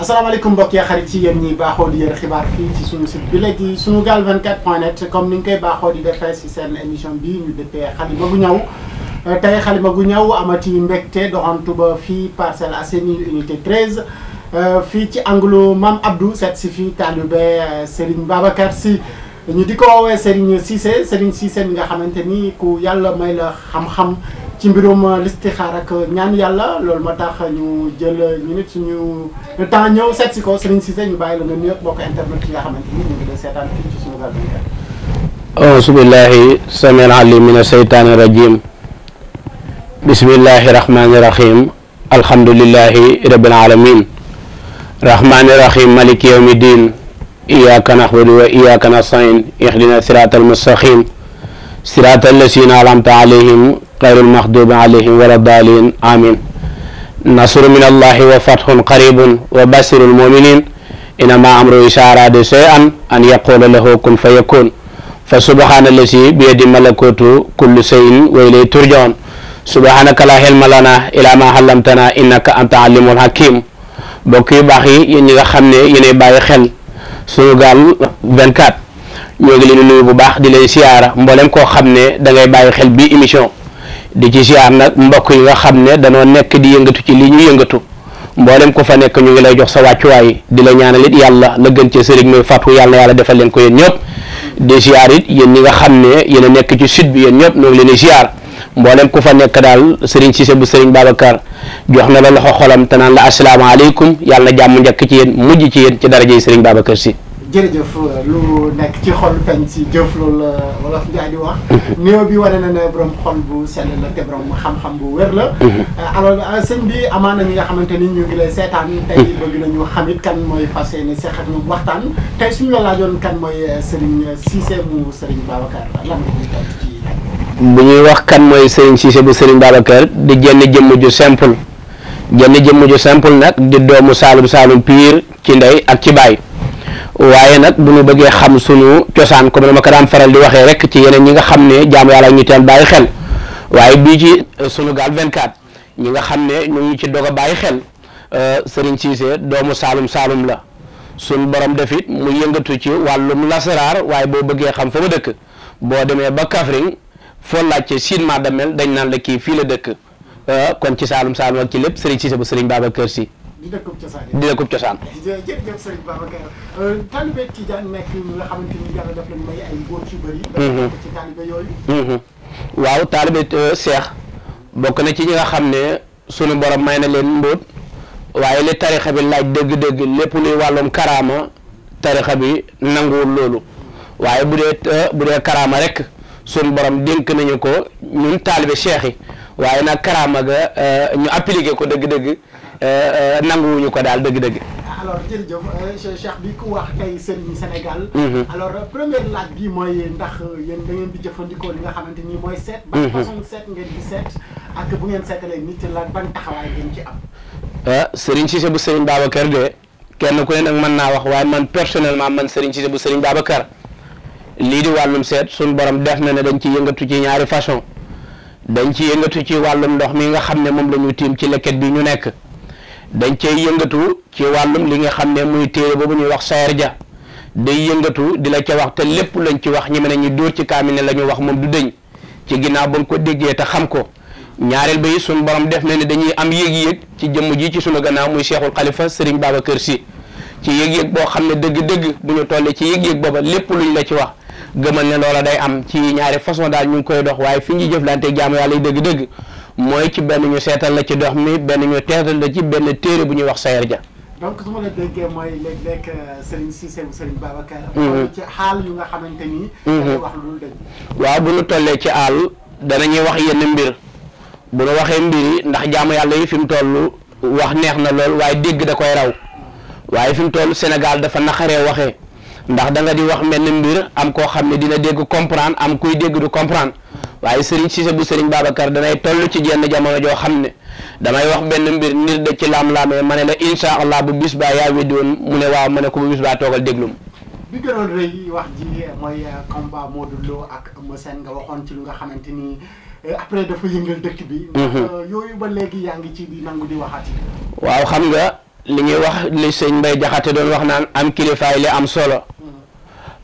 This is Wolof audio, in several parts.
asalaamaaleykum mbokk yi xarit ci yéen ñi baaxoo di yër xibaar fii ci sunu site bi léegi sunugal24.net comme ni ñu koy baaxoo di defee si seen émission bi ñu dëppee xalima gu ñaw tey xalima gu ñaw amati mbégte doxantu ba fii Parcelles Assainies unité 13 fii ci anglo Mame Abdou seet si fii taalibe Serigne Babacar Sy ñu di ko woowee Serigne Cissé mi nga xamante ni ku yàlla may la xam-xam ci mbirum listixaar ak ñaan yàlla loolu moo tax ñu jël ñu nit suñu temps ñëw seet si ko Serigne Cissé ñu bàyyi la nga nuyu bokk internet yi nga xamante ni ñu ngi lay seetaan fii ci Sunugal24. auzu billahi samil alim min asheytaani rajim bismillahi rahmani rahim alhamdulillahi rabbil alamin rahmani rahim maliki yawmi din iyyaka na'budu wa iyyaka nasta'in ihdina siratal mustaqim siratal lazina an'amta alayhim غير المغضوب عليهم ولا الضالين آمين نصر من الله وفتح قريب وبشر المؤمنين إنما أمره إذا أراد شيئا أن يقول له كن فيكون فسبحان الذي بيده ملكوت كل شيء وإليه ترجعون سبحانك لا علم لنا إلا ما علمتنا إنك أنت العليم الحكيم mbokk yu baax yi yéen ñi nga xam ne yéenay bàyyi xel Sunugal 24 ñoo ngi leen di nuyu bu baax di leen siyaara mboolem koo xam ne da ngay bàyyi xel bii émission di ci siyaar nag mbokk yi nga xam ne danoo nekk di yëngatu ci li ñu yëngatu mboolem ko fa nekk ñu ngi lay jox sa wàccuwaay di la ñaanal it yàlla la gën ci sëriñ muy fatu yàlla na yàlla defal leen ko yéen ñëpp di siyaar it yéen ñi nga xam ne yéen a nekk ci sud bi yéen ñëpp ñoo ngi leen di siyaar mboolem ku fa nekk daal sëriñ Cissé bu sëriñ Babacar jox na la loxo xolam te naan la asalaamaaleykum yàlla na jàmm njëkk ci yéen mujj ci yéen ci darajey sëriñ Babacar Sy. jërëjëf lu nekk ci xol feeñ ci jëf loolu la wolof Njaay di wax néew bi wane na ne borom xol bu sell la te borom xam-xam bu wér la alors sëñ bi amaana ñi nga xamante ni ñu ngi lay seetaan tey bëgg nañu xamit kan mooy fas yéene seq ak ñoom waxtaan tey suñu la laajoon kan mooy Serigne Cissé mu Serigne Babacar lan nga ñuy tontu ci bu ñuy wax kan mooy Serigne Cissé bu Serigne Babacar di jenn jëmm ju simple nag di doomu Saalum piir ci ndey ak ci baay waaye nag bu ñu bëggee xam sunu cosaan comme dama ko daan faral di waxee rek ci yeneen ñi nga xam ne jaamu yàlla ñu teel bàyyi xel waaye bii ci Sunugal 24 ñi nga xam ne ñu ngi ci dog a bàyyi xel Serigne Cissé doomu Saalum la sunu borom def it mu yëngatu ci wàllum lasaraar waaye boo bëggee xam fa ma dëkk boo demee ba Kaffrine foo laajte Sine Madamel dañ naan la kii fii la dëkk kon ci Saalum ak ci lépp Serigne Cissé bu Serigne Babacar Sy. di dëkkub cosaan jërëjëf Serigne Babacar taalibe Tijaan nekk nga xamante ni yàlla daf leen may ay góor yu bëri dafa ci taalibe yooyu waaw taalibe Cheikh bokk na ci ñi nga xam ne sunu borom may na leen mbóot waaye li tarixa bi laaj dëgg-dëgg lépp luy wàllum karaama tarixa bi nanguwul loolu waaye bu dee karaama rek sunu borom dénk nañu ko ñun taalibe Cheikh yi waaye nag karaama ga ñu appliqué ko dëgg-dëgg nanguwuñu ko daal dëgg-dëgg. alors jërëjëf Cheikh bi ku wax tey Serigne Sénégal. alors première laaj bi mooy ndax yéen da ngeen di jëfandikoo li nga xamante ni mooy seet. ban façon seet ngeen di seet ak bu ngeen seetalee nit la ban taxawaay ngeen ci am. Serigne Cissé bu Serigne Babacar de kenn ku ne nag mën naa wax waaye man personnellement man Serigne Cissé bu Serigne Babacar lii di wàllum seet suñu borom def na ne dañ ci yëngatu ci ñaari façon dañ ci yëngatu ci wàllum ndox mi nga xam ne moom la ñu tiim ci lekket bi ñu nekk. dañ cay yëngatu ci wàllum li nga xam ne muy téere boobu ñuy wax sayar ja day yëngatu di la ca wax te lépp lañ ci wax ñi mën nañu dóor ci kaamil ne la ñu wax moom du dëñ ci ginnaaw ba nga ko déggee te xam ko ñaareel ba yi suñu borom def na ne dañuy am yëg-yëg ci jëmm ji ci sunu gannaaw muy Cheikhul Khalifa Serigne Babacar Sy ci yëg-yëg boo xam ne dëgg-dëgg bu ñu tollee ci yëg-yëg booba lépp luñ la ci wax gëmal ne loola day am ci ñaari façon daal ñu ngi koy dox waaye fi ñuy jëflante jaamu yàlla yi dëgg-dëgg mooy ci benn ñu seetal la ci dox mi benn ñu teetal la ci benn téere bu ñuy wax sayar ja donc su ma la déggee mooy léeg-léeg Serigne Cissé bu Serigne Babacar ci xaal yu nga xamante ni dañuy wax lu dëgg waaw bu ñu tollee ci àll danañuy wax yenn mbir bu ñu waxee mbir yi ndax jaamu yàlla yi fi mu toll wax neex na lool waaye dégg da koy raw waaye fi mu toll Sénégal dafa naqaree waxee ndax da nga di wax mel ni mbir am koo xam ne dina dégg comprendre am kuy dégg du comprendre waaye Serigne Cissé bu Serigne Babacar danay toll ci jenn jamono joo xam ne damay wax benn mbir nit da ci laam-laamee ma ne la incha allah bu bis baa yaa weddi woon mu ne waaw ma ne ko bu bis baa toogal déglum bi gënoon rëy wax ji mooy combat Modou Lo ak Eumeu Sène nga waxoon ci lu nga xamante ni après dafa yëngal dëkk bi. ndax yooyu ba léegi yaa ngi ci di nangu di waxati. waaw xam nga li ñuy wax li sëñ Mbay Jaxate doon wax naan am kilifaay li am solo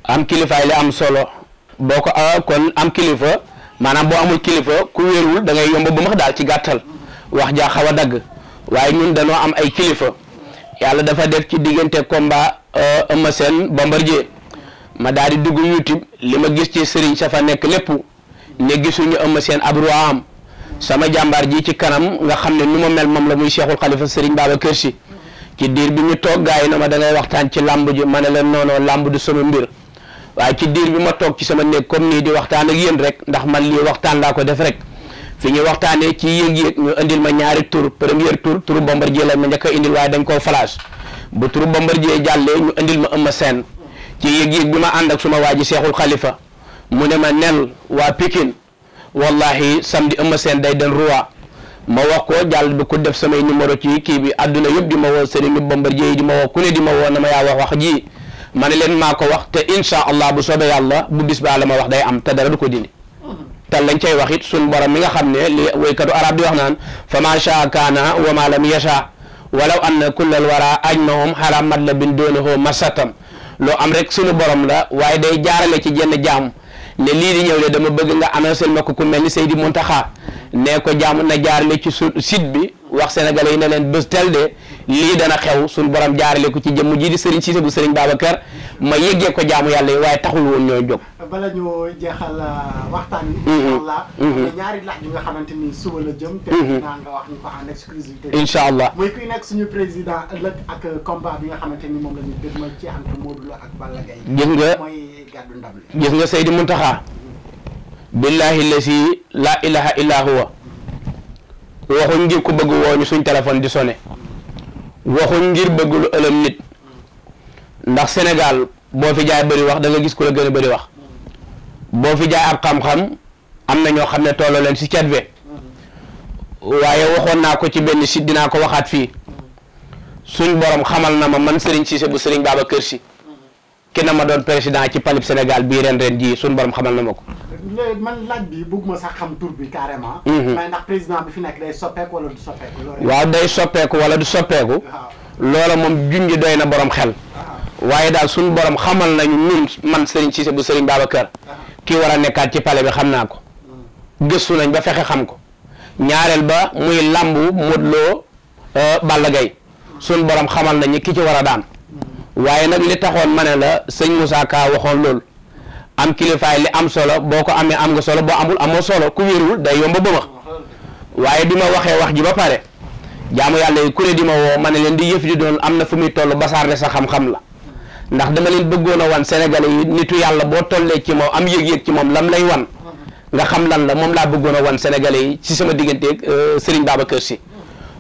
am kilifaay li am solo boo ko kon am kilifa maanaam boo amul kilifa ku wéerul da ngay yomb bu max daal ci gàttal wax jaa xaw a dagg waaye ñun dañoo am ay kilifa yàlla dafa def ci diggante combat Eumeu Sène Bombardier ma daal di dugg YouTube li ma gis ci sëriñ sa fa nekk lépp ne gisuñu Eumeu Sène ab roi am sama jàmbaar ji ci kanam nga xam ne nu ma mel moom la muy Cheikhul Khalifa Serigne Babacar Sy ci diir bi ñu toog gars yi na ma da ngay waxtaan ci làmb ji ma ne leen noonoo làmb du sama mbir waaye ci diir bi ma toog ci sama néeg comme nii di waxtaan ak yéen rek ndax man lii waxtaan laa ko def rek fi ñu waxtaanee ci yëg-yëg ñu indil ma ñaari tour premier tour turu Bombardier la ma njëkk a indil waaye dañ koo flash bu turu Bombardier jàllee ñu indil ma Eumeu Sène ci yëg-yëg bi ma ànd ak suma waa ji Cheikhul Khalifa mu ne ma nel waa Pikine wallahi samedi Eumeu Sène day den roi ma wax ko jàll bi ko def samay numéro ci kii bi àdduna yëpp di ma woo sëriñ Bombardier yi di ma woo ku ne di ma woo na ma yaa wax ji ma ne leen maa ko wax te insha allah bu soobee yàlla bu bis ba la ma wax day am te dara du ko dindi te lañ cay wax it suñ borom mi nga xam ne li waykatu arab di wax naan fa ma shaa kaana wa ma lam yasha walaw anna kullal wara ajmahum haram mat la bin doonahu masatam loo am rek suñu borom la waaye day jaarale ci jenn jaam ne lii di ñëw de dama bëgg nga annoncé ma ko ku mel ni Seydi Muntaxa ne ko jaam na jaarale ci su site bi wax sénégalais yi ne leen bés tel de lii dana xew suñu borom jaarale ko ci jëmm ji di Serigne Cissé bu Serigne Babacar ma yëggee ko jaamu yàlla yi waaye taxul woon ñoo jóg. bala ñu jeexal waxtaan wi. incha allah ñaari laaj yi nga xamante ni suba la jëm. te naa nga wax ñu ko en exclusivité. incha allah mooy kuy nekk suñu président ëllëg ak combat bi nga xamante ni moom la ñu dégmal ci entre Modou Lo ak Balla Gaye. gis nga mooy gàddu ndam li. gis nga Seydi Muntaxa billahi lasi la ilaha illa huwa waxuñ ngir ku bëgg woo ñu suñ téléphone di sonné waxuñ ngir bëgg lu ëlëm nit ndax Sénégal boo fi jaay bëri wax da nga gis ku la gën a bëri wax boo fi jaay ab xam-xam am na ñoo xam ne tolloo leen si cet be waaye waxoon naa ko ci benn site dinaa ko waxaat fii suñ borom xamal na ma man Serigne Cissé bu Serigne Babacar Sy ki na ma doon président ci palib Sénégal bii ren ji suñ borom xamal na ma ko. man laaj bi bëgguma sax xam tur bi carrément. mais ndax président bi fi nekk day soppeeku wala du soppeeku. waaw day soppeeku wala du soppeeku. loola moom junj doy na borom xel. waaye daal suñ borom xamal nañu ñun man Serigne Cissé bu Serigne Babacar. kii war a nekkaat ci palais bi xam naa ko. gëstu nañ ba fexe xam ko. ñaareel ba muy lambu Modou Lo Balla Gaye suñ borom xamal nañu ki ci war a daan. waaye nag li taxoon ma ne la sëñ Moussa Ka waxoon loolu am kilifaay li am solo boo ko amee am nga solo boo amul amoo solo ku wéruwul day yomba ba ma waaye bi ma waxee wax ji ba pare jaamu yàlla yi ku ne di ma woo ma ne leen di yëf di doon am na fu muy toll basaar sa xam-xam la ndax dama leen bëggoon a wan Sénégalais yi nitu yàlla boo tollee ci moom am yëg-yëg ci moom lam lay wan nga xam lan la moom laa bëggoon a wan Sénégalais yi ci sama digganteeg Serigne Babacar Sy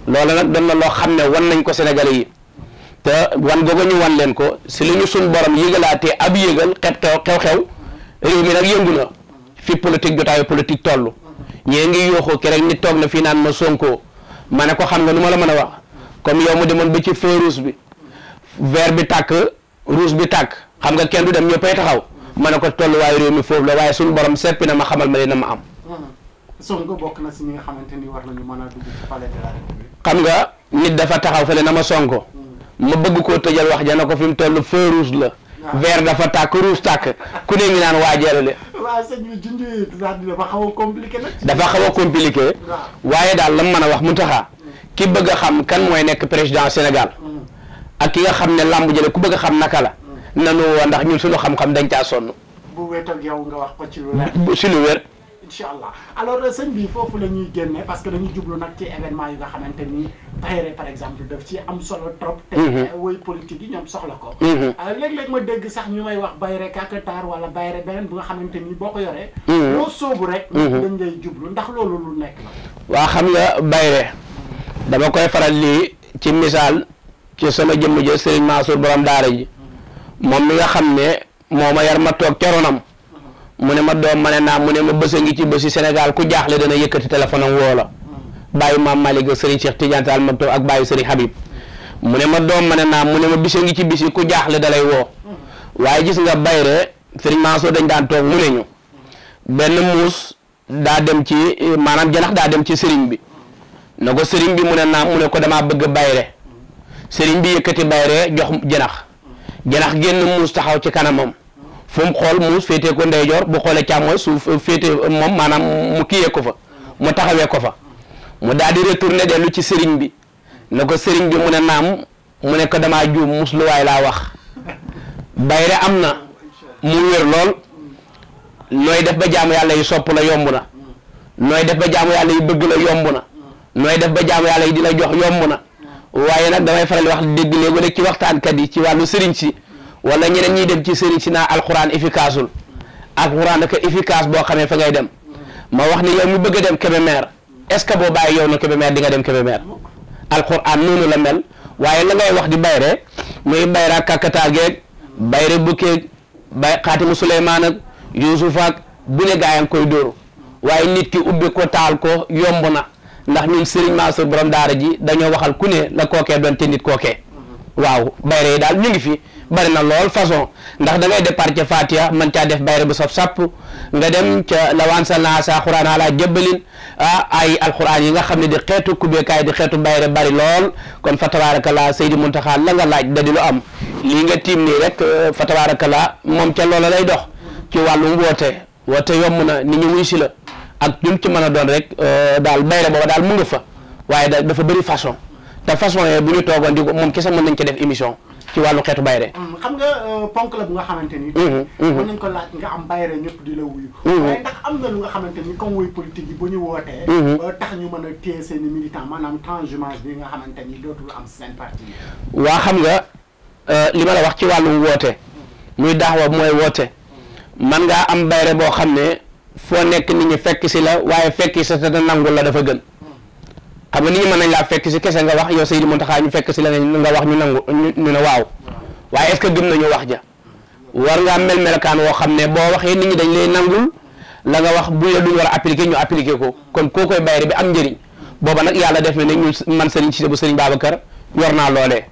loolu nag doon na loo xam ne wan nañ ko Sénégalais yi te wan googu ñu wan leen ko si li ñu suñ borom yëgalaatee ab yëgal xew-xew réew mi nag yëngu na fi politique jotaayu politique toll ñee ngi yooxoo ke rek nit toog na fii naan ma Sonko ma ne ko xam nga nu ma la mën a wax comme yow mu demoon ba ci feu rouge bi vert bi tàkk rouge bi tàkk xam nga kenn du dem ñëppay taxaw ma ne ko tolluwaayu réew mi foofu la waaye suñu borom seppi na ma xamal ma dina ma am. Sonko bokk na si ñi nga xamante ni war nañu mën a dugg ci palais de la République. xam nga nit dafa taxaw fële na ma Sonko. ma bëgg koo tëjal wax ja na ko fi mu toll feu rouge la. vert dafa tàkk rouge tàkk ku ne ngi naan waajeelale. waaw sëñ bi junj dafa xaw a compliqué nag. dafa xaw a compliqué. waaye daal la mu mën a wax mu taxaa ki bëgg a xam kan mooy nekk président Sénégal. ak ki nga xam ne làmb jële ku bëgg a xam naka la. nanu woo ndax ñun suñu xam-xam dañ caa sonn. bu wéet ak yow nga wax ko ci lu leer. si lu wér. incha allah alors sëñ bi foofu la ñuy génne parce que dañuy jublu nag ci événement yi nga xamante ni Bayre par exemple daf ci am solo trop. te woy politique yi ñoom soxla ko. léeg-léeg ma dégg sax ñu may wax Bayre kakatar wala Bayre beneen bu nga xamante ni boo ko yoree. loo soobu rek. dañ lay jublu ndax loolu lu nekk la. waa xam nga Bayre dama koy faral lii ci misaal ci sama jëmm ja Serigne Mansour borom daara ji moom mi nga xam ne moo ma yar ma toog ca ronam mu ne ma doom ma ne naa mu ne ma bës a ngi ci bési Sénégal ku jaaxle dana yëkkati téléphone am woo la bàyyi maam Malick Serigne Cheikh Tidiane Tall ma toog ak bàyyi Serigne Habib mu ne ma doom ma ne naa mu ne ma bisa ngi ci bisi ku jaaxle dalay woo waaye gis nga Bayre Serigne Mansour dañ daan toog mu ne ñu benn muus daa dem ci maanaam janax daa dem ci Serigne bi na ko Serigne bi mu ne naa mu ne ko damaa bëgg Bayre sëriñ bi yëkkati bayre jox janax génn muus taxaw ci kanamam fu mu xool muus féetee ko ndeyjoor bu xoolee càmmooy su féete moom maanaam mu kiyee ko fa mu taxawee ko fa mu daal di retourné dellu ci sëriñ bi ne ko sëriñ bi mu ne naam mu ne ko damaa juum musluwaay laa wax bayre am na mu wér lool nooy def ba jaamu yàlla yi sopp la yomb na nooy def ba jaamu yàlla yi bëgg la yomb na nooy def ba jaamu yàlla yi di la jox yomb na waaye nag damay faral wax dégg léegi rek ci waxtaankat yi ci wàllu sëriñ si wala ñeneen ñiy dem ci sëriñ si naa alxuraan efficaceul alxuraan dafa efficace boo xamee fa ngay dem ma wax ni yow mi bëgg a dem Kébémer est-ce que boo bàyyi yow na Kébémer di nga dem Kébémer alxuraan noonu la mel waaye la ngay wax di bayre muy bayra kàkkataa geeg bayre bukkeeg bay xaatimu Suleymaan ak Yuusuf ak bu ne gaa yi koy dóoru waaye nit ki ubbi ko taal ko yomb na ndax ñun Serigne Mansour borom daara ji dañoo waxal ku ne la kookee doon te nit kookee waaw bayre yi daal ñu ngi fi bari na lool façon ndax da ngay départ ca Fatiha man caa def bayre bu saf sàpp nga dem ca lawansa naa sa xuraan ala jëbbalin ay alxuraan yi nga xam ne di xeetu kubbeekaay di xeetu bayre bari lool kon fa tabarakallah Seydi Muntaxa la nga laaj da di lu am lii nga tiim nii rek fa tabarakallah moom ca loola lay dox ci wàllum woote yomb na nit ñi wuy si la ak ñum ci mën a doon rek daal bayre booba daal mu nga fa waaye dafa bëri façon te façon yooyu bu ñu toogoon di ko moom kese mën nañ ci def émission ci wàllu xeetu bayre xam nga ponk la bu nga xamante ni mën nañ ko laaj nga am bayre ñëpp di la wuyu waaye ndax am na lu nga xamante ni comme wuy politique yi bu ñu wootee tax ñu mën a téye seen i militant maanaam transhumance bi nga xamante ni dootul am seen parti waa xam nga li ma la wax ci wàllum woote muy daawa mooy woote man ngaa am bayre boo xam ne foo nekk nit ñi fekk si la waaye fekk si te nangul la dafa gën xam nga nit ñi mën nañ laa fekk si kese nga wax yow Seydi Muntaxa ñu fekk si la nga wax ñu nangu ñu ne waaw waaye est-ce que gëm nañu wax ja war ngaa mel-melakaan woo xam ne boo waxee nit ñi dañ lay nangul la nga wax bu la duñ war a appliquer ñu appliquer ko kon koo koy bayre bi am njëriñ booba nag yàlla def na ne ñun man Serigne Cissé bu Serigne Babacar yor naa loolee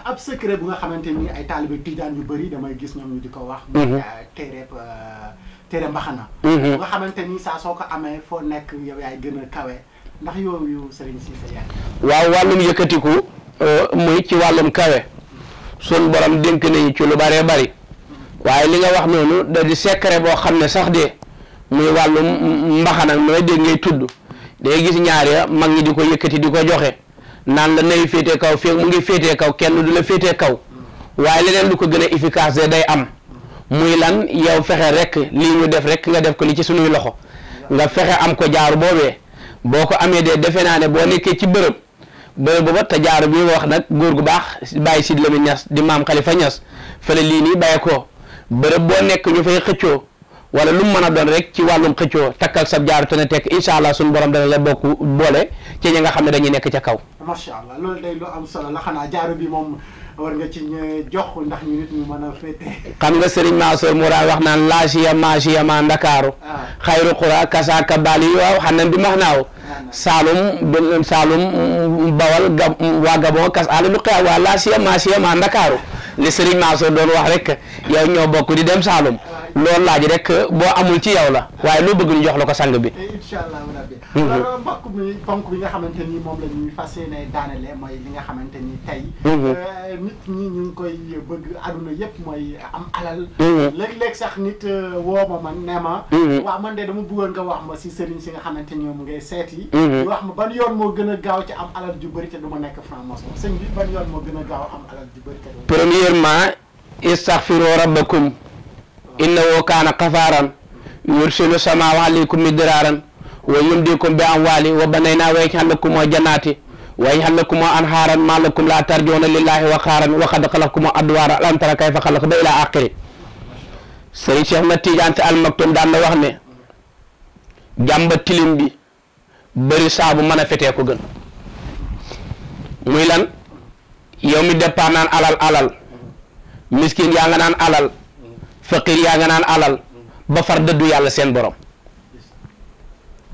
ab secret bu nga xamante ni ay taalibe tijaan yu bëri damay gis ñoom ñu di ko wax téere mbaxana bu nga xamante ni saa soo ko amee foo nekk yow yaay gën a kawe ndax yooyu Serigne Cissé yaay waaw wàllum yëkkatiku muy ci wàllum kawe sun borom dénk nañu ci lu bëree bëri waaye li nga wax noonu da di secret boo xam ne sax de muy wàllum mbaxana mooy dégg ngay tudd day gis ñaar ya mag ñi di ko yëkkati di ko joxe naan la nay féetee kaw fii mu ngi féetee kaw kenn du la féetee kaw waaye leneen lu ko gën a efficace day am muy lan yow fexe rek lii ñu def rek nga def ko li ci suñuy loxo nga fexe am ko jaaru boobee boo ko amee de defe naa ne boo nekkee ci bërëb booba te jaaru bi wax nag góor gu baax bàyyi Sidi Lamine Niass di maam Khalifa Niass fële lii nii bàyyi ko bërëb boo nekk ñu fay xëccoo wala lu mu mën a doon rek ci wàllum xëccoo takkal sab jaaru te ne tekk incha allah suñu borom dana la bokk boole ci ñi nga xam ne dañuy nekk ca kaw. macha allah loolu day lu am solo la xanaa jaaru bi moom war nga ci jox ndax ñu nit ñu mën a féete. xam nga Serigne Mansour mu daan wax naan laasiya maasiya ma Ndakaaru. xayru xura kasaaka baali waaw xam nañ bi max naaw. Saalum Bawal waa Gabon kas àll lu xew waa laasiya maasiya ma Ndakaaru li Serigne Mansour doon wax rek yow ñoo bokk di dem Saalum. loolu laaj rek boo amul ci yow la waaye loo bëgg ñu jox la ko sang bi. incha allah rabbi. alors mbokk mi ponk bi nga xamante ni moom la ñuy fas yéene daanele mooy li nga xamante ni tey. nit ñi ñu ngi koy bëgg aduna yëpp mooy am alal. léeg-léeg sax nit woo ma man ne ma. waaw man de dama bëggoon nga wax ma si sëriñ si nga xamante ni ñoom ngay seeti. di wax ma ban yoon moo gën a gaaw ci am alal ju bëri te du ma nekk franc-maçon sëñ bi ban yoon moo gën a gaaw am alal ju bëri te du ma. premièrement istaghfiru rabbakum innahu kaana ghaffaaran yursilu samaa'a alaykum midraaran wa yumdikum bi amwaalin wa banaynaa wa yaj'al lakum jannaati wa yaj'al lakum anhaaran maa lakum laa tarjuuna lillaahi waqaaran wa qad khalaqakum adwaara alam tara kayfa khalaqa ba ilaa aaxiri. Sëriñ Cheikh na Tidiane Al Maktoum daan na wax ne jàmba tilim bi bëri saabu mën a fetee ko gën muy lan yow mi départ naan alal miskin yaa nga naan alal faqir yaa nga naan alal ba far dëddu yàlla seen borom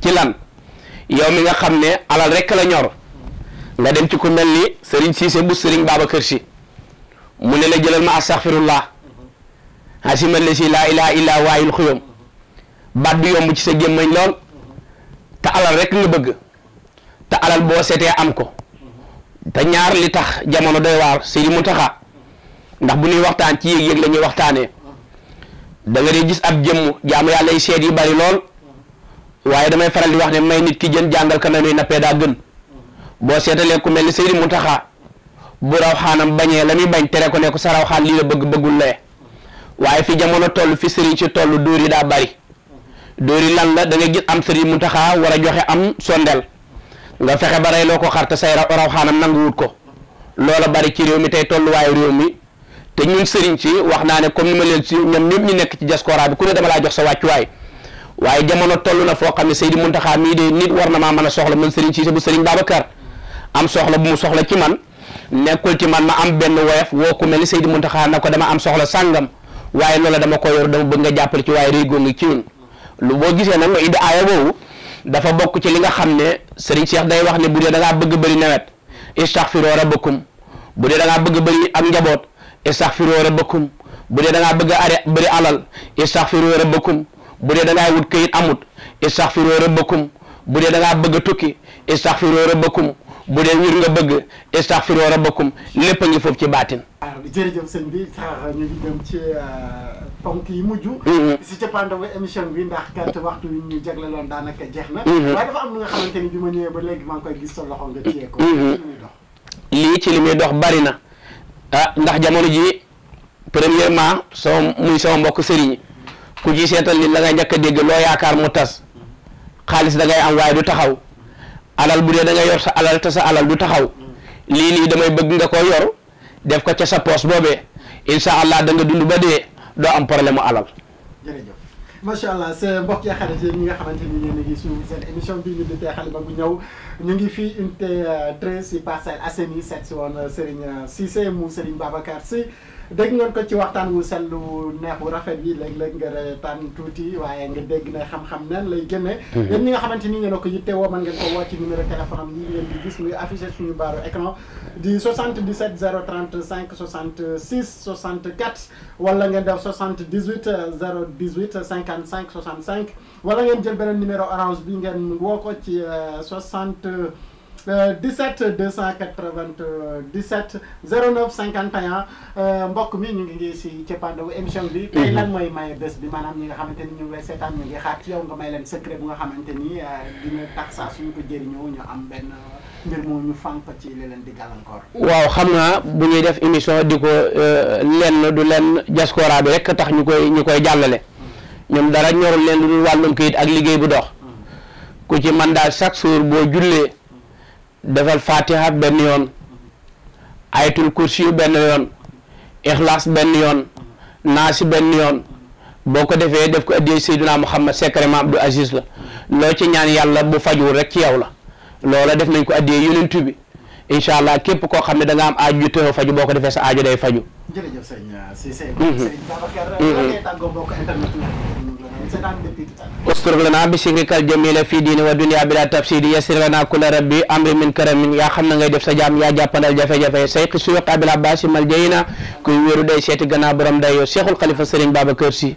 ci lan yow mi nga xam ne alal rek la ñor nga dem ci ku mel ni Serigne Cissé bu Serigne Babacar Sy mu ne la jëlal ma astaghfirullah asima la si laa ilaha illa waayul xuyum baat bi yomb ci sa gémmañ lool te alal rek nga bëgg te alal boo seetee am ko te ñaar li tax jamono doy waar Seydi Muntaxa ndax bu ñuy waxtaan ci yëg-yëg la ñuy waxtaanee da nga dee gis ab jëmm jaamu yàlla yi seet yu bari lool waaye damay faral di wax ne may nit ki jën jàngal ka na nuy nappee daa gën boo seetalee ku mel ni Seydi Muntaxa bu raw xaanam bañee la muy bañ tere ko ne ko sa raw xaan lii la bëgg bëggul lee waaye fi jamono toll fi sëriñ si toll dóor yi daa bari dóor yi lan la da nga gis am Seydi Muntaxa war a joxe am sondel nga fexe ba rey loo ko xar te say raw xaanam nanguwut ko loola bari ci réew mi tey tolluwaayu réew mi te ñun sëriñ si wax naa ne comme ni ma leen si ñoom ñëpp ñu nekk ci diaspora bi ku ne dama laa jox sa wàccuwaay waaye jamono toll na foo xam ne Seydi Muntaxa mii de nit war na maa mën a soxla man sëriñ si bu sëriñ Babacar am soxla bu mu soxla ci man nekkul ci man ma am benn woyof woo ku mel ni Seydi Muntaxa na ko dama am soxla sàngam waaye loola dama ko yor dama bëgg nga jàppale ci waaye réy góor ci ñun lu boo gisee nag nga indi aaya boobu dafa bokk ci li nga xam ne sëriñ Cheikh day wax ne bu dee da ngaa bëgg bëri nawet istaghfiru rabbakum bu dee da ngaa bëgg bëri ak njaboot istaghfiru rabbakum bu dee da ngaa bëgg a bëri alal istaghfiru rabbakum bu dee da ngaa wut këyit amut istaghfiru rabbakum bu dee da ngaa bëgg a tukki istaghfiru rabbakum bu dee wir nga bëgg istaghfiru rabbakum lépp a ngi foofu ci baatin. waaw jërëjëf sëñ bi sax ñu ngi dem ci ponk yi mujj. si cappaandawu émission bi ndax gàtt waxtu wi ñu jagleeloon daanaka jeex na. waaye dafa am lu nga xamante ni bi ma ñëwee ba léegi maa ngi koy gis sa loxo nga téye ko. lii ci li muy dox bari na ndax jamono ji premièrement sama mbokk sëriñ ku ci seetal ni la ngay njëkk a dégg loo yaakaar mu tas xaalis da ngay am waaye du taxaw alal bu dee da ngay yor sa alal te sa alal du taxaw lii damay bëgg nga ko yor def ko ca sa poos boobee incha allah da nga dund ba dee doo am problème mu alal. jërëjëf macha allah sa mbokk yi xarit yi ñi nga xamante ni yéen a ngi suivre seen émission bi ñu di Xalima gu ñëw ñu ngi fii unité 13 si Parcelles Assainies seet si woon Serigne Cissé mu Serigne Babacar Sy dégg ngeen ko ci waxtaan wu sellu neexu rafet bi léeg-léeg nga reetaan tuuti waaye nga dégg ne xam-xam nen lay génne. yéen ñi nga xamante ni ngeen ko yittewoo mën ngeen ko woo ci numéro téléphone am yi ngeen di gis muy affiché suñu baaru écran di 77 035 66 64 wala ngeen def 78 018 55 65 wala ngeen jël beneen numéro orange bi ngeen woo ko ci 17 297 09 51 mbokk mi ñu ngi si cappaandawu émission bi. tey lan mooy maye bés bi maanaam ñi nga xamante ni ñu ngi lay seetaan ñu ngi xaar ci yow nga may leen secret bu nga xamante ni dina tax saa suñu ko jëriñoo ñu am benn mbir mu ñu fànq ci li leen di gàllankoor. waaw xam nga bu ñuy def émission di ko lenn du leen diaspora bi rek tax ñu koy jàllale. ñoom dara ñorul leen lu dul wàllum kayit ak liggéey bu dox. ku ci man daal chaque jour boo jullee. defal fatiha benn yoon ayatul kursi benn yoon ixlaas benn yoon naasi benn yoon boo ko defee def ko addiyee Seydina Muhammad secrètement Abdou Aziz la loo ci ñaan yàlla bu fajul rek ci yow la loola def nañ ko addiyee yonent bi incha allah képp koo xam ne da nga am aaju ju tëw faju boo ko defee sa aaju day faju. jërëjëf sëñ Cissé. sëñ Babacar. lan tàggoo mbokk internet ustur lana bi sikrikal jamila fii diini wa dunya bila tafsidi yasir lana kulla rabbi amri min karamin yaa xam na ngay def sa jaam yaa jàppandal jafe-jafe sayqi suyuq abil abbasi mal jeyna kuy wéeru day seeti gannaaw borom day yow Cheikhul Khalifa Serigne Babacar Sy